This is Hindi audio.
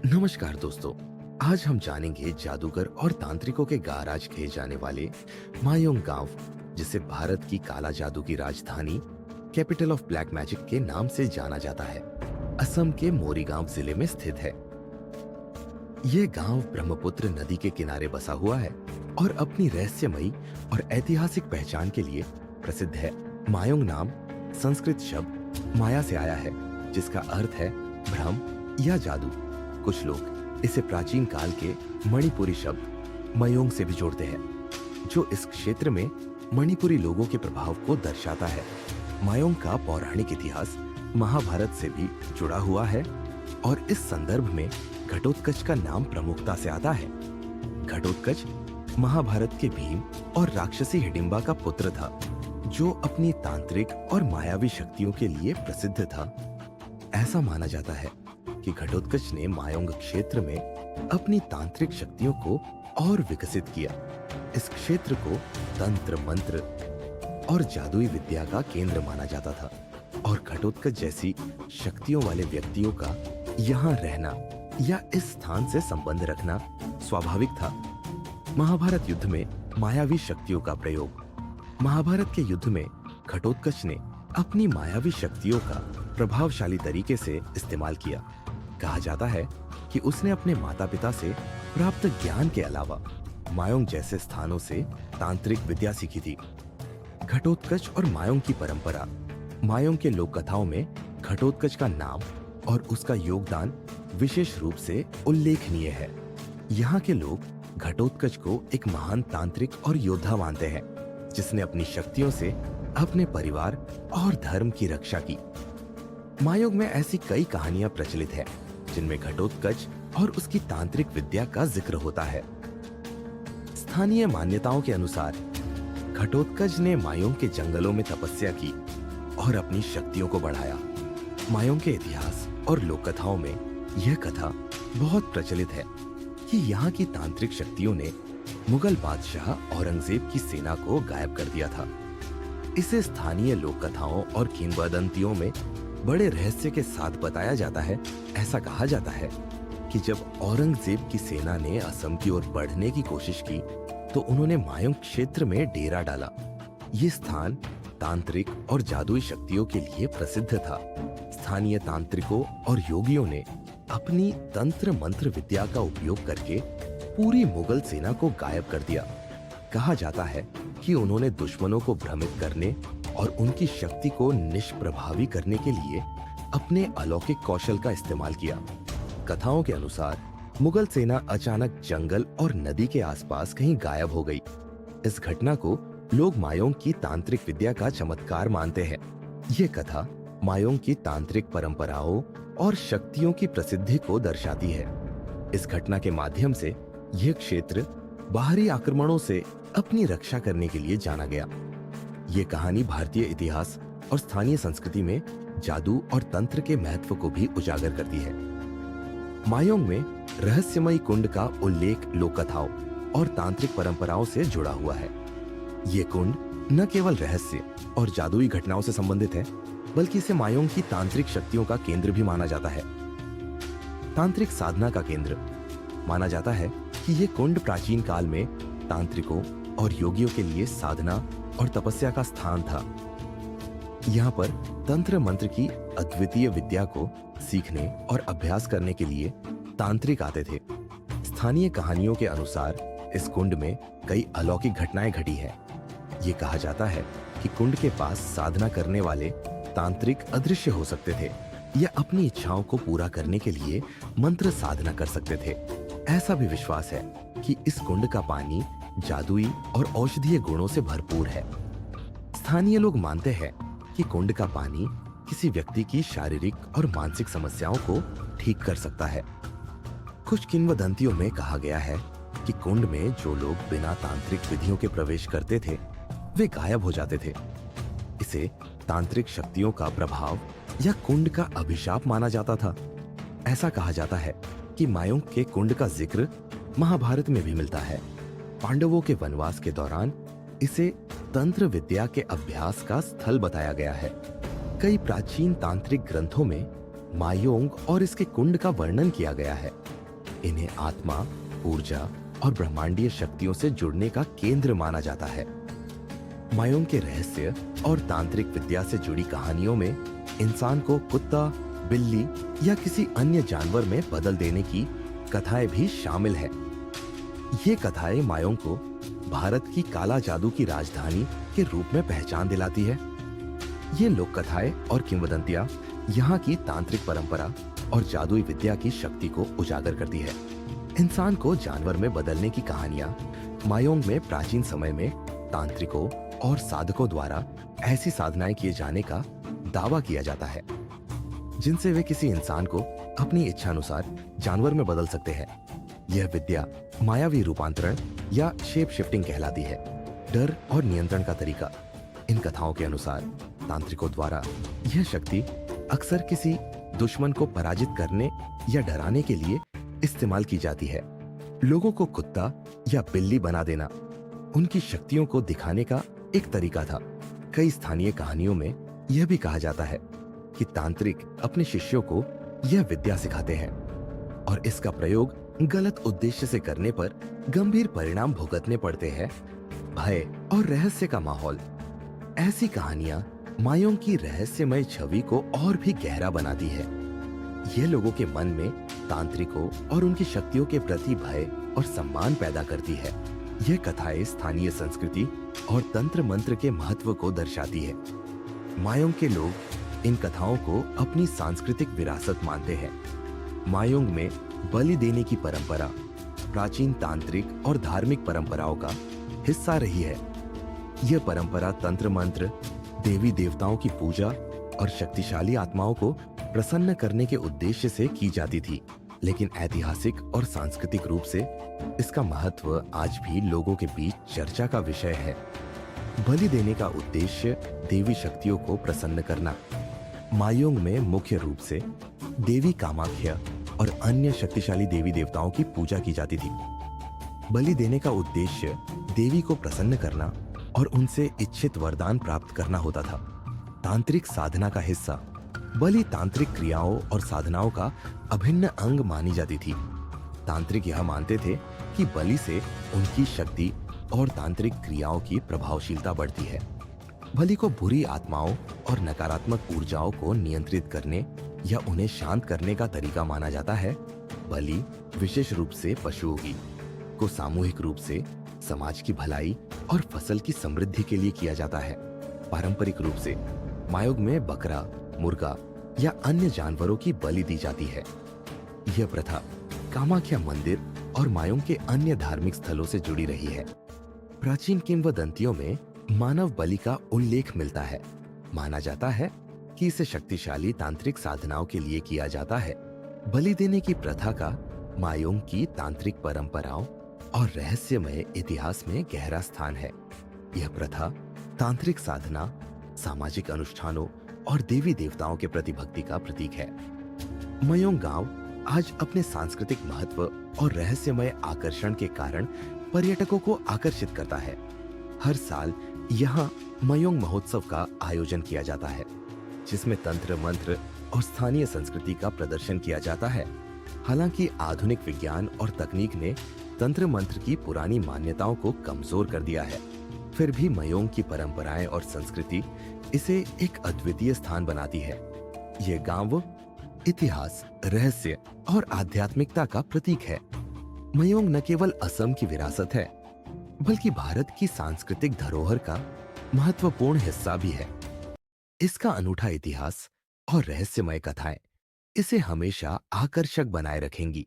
नमस्कार दोस्तों। आज हम जानेंगे जादूगर और तांत्रिकों के गाराज कहे जाने वाले मायोंग गांव, जिसे भारत की काला जादू की राजधानी कैपिटल ऑफ ब्लैक मैजिक के नाम से जाना जाता है। असम के मोरीगांव जिले में स्थित है। ये गांव ब्रह्मपुत्र नदी के किनारे बसा हुआ है और अपनी रहस्यमयी और ऐतिहासिक पहचान के लिए प्रसिद्ध है। मायोंग नाम संस्कृत शब्द माया से आया है, जिसका अर्थ है भ्रम या जादू। कुछ लोग इसे प्राचीन काल के मणिपुरी शब्द मयोंग से भी जोड़ते हैं, जो इस क्षेत्र में मणिपुरी लोगों के प्रभाव को दर्शाता है। मायोंग का पौराणिक इतिहास महाभारत से भी जुड़ा हुआ है और इस संदर्भ में घटोत्कच का नाम प्रमुखता से आता है। घटोत्कच महाभारत के भीम और राक्षसी हिडिंबा का पुत्र था, जो अपनी तांत्रिक और मायावी शक्तियों के लिए प्रसिद्ध था। ऐसा माना जाता है कि घटोत्कच ने मायोंग क्षेत्र में अपनी तांत्रिक शक्तियों को और विकसित किया। इस क्षेत्र को तंत्र मंत्र और जादुई विद्या का केंद्र माना जाता था और घटोत्कच जैसी शक्तियों वाले व्यक्तियों का यहाँ रहना या इस स्थान से संबंध रखना स्वाभाविक था। महाभारत युद्ध में मायावी शक्तियों का प्रयोग। महाभारत के युद्ध में घटोत्कच ने अपनी मायावी शक्तियों का प्रभावशाली तरीके से इस्तेमाल किया। कहा जाता है कि उसने अपने माता पिता से प्राप्त ज्ञान के अलावा मायोंग जैसे स्थानों से तांत्रिक विद्या सीखी थी। घटोत्कच और मायोंग की परंपरा। मायोंग के लोक कथाओं में घटोत्कच का नाम और उसका योगदान विशेष रूप से उल्लेखनीय है। यहाँ के लोग घटोत्कच को एक महान तांत्रिक और योद्धा मानते हैं, जिसने अपनी शक्तियों से अपने परिवार और धर्म की रक्षा की। मायोंग में ऐसी कई कहानियां प्रचलित हैं, जिनमें घटोत्कच और उसकी तांत्रिक विद्या का जिक्र होता है। स्थानीय मान्यताओं के अनुसार घटोत्कच ने मायोंग के जंगलों में तपस्या की और अपनी शक्तियों को बढ़ाया। मायोंग के इतिहास और लोक कथाओं में यह कथा बहुत प्रचलित है कि यहाँ की तांत्रिक शक्तियों ने मुगल बादशाह औरंगजेब की सेना को गायब कर दिया था। इसे स्थानीय लोक कथाओं और किंवदंतियों में बड़े रहस्य के साथ बताया जाता है। ऐसा कहा जाता है कि जब औरंगजेब की सेना ने असम की ओर बढ़ने की कोशिश की, तो उन्होंने मायोंग क्षेत्र में डेरा डाला। ये स्थान तांत्रिक और जादुई शक्तियों के लिए प्रसिद्ध था। स्थानीय तांत्रिकों और योगियों ने अपनी तंत्र मंत्र विद्या का उपयोग करके पूरी मुगल सेना को गायब कर दिया। कहा जाता है कि उन्होंने दुश्मनों को भ्रमित करने और उनकी शक्ति को निष्प्रभावी करने के लिए अपने अलौकिक कौशल का इस्तेमाल किया। कथाओं के अनुसार मुगल सेना अचानक जंगल और नदी के आसपास कहीं गायब हो गई। इस घटना को लोग मायोंग की तांत्रिक विद्या का चमत्कार मानते हैं। ये कथा मायोंग की तांत्रिक परंपराओं और शक्तियों की प्रसिद्धि को दर्शाती है। इस घटना के माध्यम से यह क्षेत्र बाहरी आक्रमणों से अपनी रक्षा करने के लिए जाना गया। ये कहानी भारतीय इतिहास और स्थानीय संस्कृति में जादू और तंत्र के महत्व को भी उजागर करती है। मायोंग में रहस्यमयी कुंड का उल्लेख लोक कथाओं और तांत्रिक परंपराओं से जुड़ा हुआ है। ये कुंड न केवल रहस्य और जादुई घटनाओं से संबंधित है, बल्कि इसे मायोंग की तांत्रिक शक्तियों का केंद्र भी माना जाता है। तांत्रिक साधना का केंद्र माना जाता है कि ये कुंड प्राचीन काल में तांत्रिकों और योगियों के लिए साधना और तपस्या का स्थान था। यहाँ पर तंत्र मंत्र की अद्वितीय विद्या को सीखने और अभ्यास करने के लिए तांत्रिक आते थे। स्थानीय कहानियों के अनुसार इस कुंड में कई अलौकिक घटनाएं घटी हैं। ये कहा जाता है कि कुंड के पास साधना करने वाले तांत्रिक अदृश्य हो सकते थे या अपनी इच्छाओं को पूरा करने के लिए मंत्र साधना कर सकते थे। ऐसा भी विश्वास है कि इस कुंड का पानी जादुई और औषधीय गुणों से भरपूर है। स्थानीय लोग मानते हैं कि कुंड का पानी किसी व्यक्ति की शारीरिक और मानसिक समस्याओं को ठीक कर सकता है। कुछ किंवदंतियों में कहा गया है कि कुंड में जो लोग बिना तांत्रिक विधियों के प्रवेश करते थे, वे गायब हो जाते थे। इसे तांत्रिक शक्तियों का प्रभाव या कुंड का अभिशाप माना जाता था। ऐसा कहा जाता है कि मायोंग के कुंड का जिक्र महाभारत में भी मिलता है। पांडवों के वनवास के दौरान इसे तंत्र विद्या के अभ्यास का स्थल बताया गया है। कई प्राचीन तांत्रिक ग्रंथों में मायोंग और इसके कुंड का वर्णन किया गया है। इन्हें आत्मा, ऊर्जा और ब्रह्मांडीय शक्तियों से जुड़ने का केंद्र माना जाता है। मायोंग के रहस्य और तांत्रिक विद्या से जुड़ी कहानियों में इंसान को कुत्ता, बिल्ली या किसी अन्य जानवर में बदल देने की कथाएं भी शामिल है। ये कथाएं मायोंग को भारत की काला जादू की राजधानी के रूप में पहचान दिलाती है। ये लोक कथाएं और किंवदंतियां यहाँ की तांत्रिक परंपरा और जादुई विद्या की शक्ति को उजागर करती है। इंसान को जानवर में बदलने की कहानियां मायोंग में प्राचीन समय में तांत्रिकों और साधकों द्वारा ऐसी साधनाएं किए जाने का दावा किया जाता है जिनसे वे किसी इंसान को अपनी इच्छानुसार जानवर में बदल सकते हैं। यह विद्या मायावी रूपांतरण या शेप शिफ्टिंग कहलाती है। डर और नियंत्रण का तरीका। इन कथाओं के अनुसार तांत्रिकों द्वारा यह शक्ति अक्सर किसी दुश्मन को पराजित करने या डराने के लिए इस्तेमाल की जाती है। लोगों को कुत्ता या बिल्ली बना देना उनकी शक्तियों को दिखाने का एक तरीका था। कई स्थानीय कहानियों में यह भी कहा जाता है कि तांत्रिक अपने शिष्यों को यह विद्या सिखाते हैं और इसका प्रयोग गलत उद्देश्य से करने पर गंभीर परिणाम भुगतने पड़ते हैं। भय और रहस्य का माहौल। ऐसी कहानियां मायोंग की रहस्यमय छवि को और भी गहरा बनाती है। यह लोगों के मन में तांत्रिकों और उनकी शक्तियों के प्रति भय और सम्मान पैदा करती है। यह कथाएं स्थानीय संस्कृति और तंत्र मंत्र के महत्व को दर्शाती है। मायोंग के लोग इन कथाओं को अपनी सांस्कृतिक विरासत मानते हैं। मायोंग में बलि देने की परंपरा प्राचीन तांत्रिक और धार्मिक परंपराओं का हिस्सा रही है। यह परंपरा तंत्र मंत्र, देवी देवताओं की पूजा और शक्तिशाली आत्माओं को प्रसन्न करने के उद्देश्य से की जाती थी, लेकिन ऐतिहासिक और सांस्कृतिक रूप से इसका महत्व आज भी लोगों के बीच चर्चा का विषय है। बलि देने का उद्देश्य देवी शक्तियों को प्रसन्न करना। मायोंग में मुख्य रूप से देवी कामाख्या और अन्य शक्तिशाली देवी देवताओं की पूजा की जाती थी। बलि देने का उद्देश्य देवी को प्रसन्न करना और उनसे इच्छित वरदान प्राप्त करना होता था। तांत्रिक साधना का हिस्सा। बलि तांत्रिक क्रियाओं और साधनाओं का अभिन्न अंग मानी जाती थी। तांत्रिक यह मानते थे कि बलि से उनकी शक्ति और तांत्रिक क्रियाओं की प्रभावशीलता बढ़ती है। बलि को बुरी आत्माओं और नकारात्मक ऊर्जाओं को नियंत्रित करने या उन्हें शांत करने का तरीका माना जाता है। बलि विशेष रूप से पशुओं की को सामूहिक रूप से समाज की भलाई और फसल की समृद्धि के लिए किया जाता है। पारंपरिक रूप से मायोंग में बकरा, मुर्गा या अन्य जानवरों की बलि दी जाती है। यह प्रथा कामाख्या मंदिर और मायोंग के अन्य धार्मिक स्थलों से जुड़ी रही है। प्राचीन किंवदंतियों में मानव बलि का उल्लेख मिलता है। माना जाता है कि इसे शक्तिशाली तांत्रिक साधनाओं के लिए किया जाता है। बलि देने की प्रथा का मायोंग की तांत्रिक परंपराओं और रहस्यमय इतिहास में गहरा स्थान है। यह प्रथा तांत्रिक साधना, सामाजिक अनुष्ठानों और देवी देवताओं के प्रति भक्ति का प्रतीक है। मायोंग गांव आज अपने सांस्कृतिक महत्व और रहस्यमय आकर्षण के कारण पर्यटकों को आकर्षित करता है। हर साल यहाँ मायोंग महोत्सव का आयोजन किया जाता है, जिसमें तंत्र मंत्र और स्थानीय संस्कृति का प्रदर्शन किया जाता है। हालांकि आधुनिक विज्ञान और तकनीक ने तंत्र मंत्र की पुरानी मान्यताओं को कमजोर कर दिया है, फिर भी मायोंग की परंपराएं और संस्कृति इसे एक अद्वितीय स्थान बनाती है। यह गांव इतिहास, रहस्य और आध्यात्मिकता का प्रतीक है। मायोंग न केवल असम की विरासत है, बल्कि भारत की सांस्कृतिक धरोहर का महत्वपूर्ण हिस्सा भी है। इसका अनूठा इतिहास और रहस्यमय कथाएं इसे हमेशा आकर्षक बनाए रखेंगी।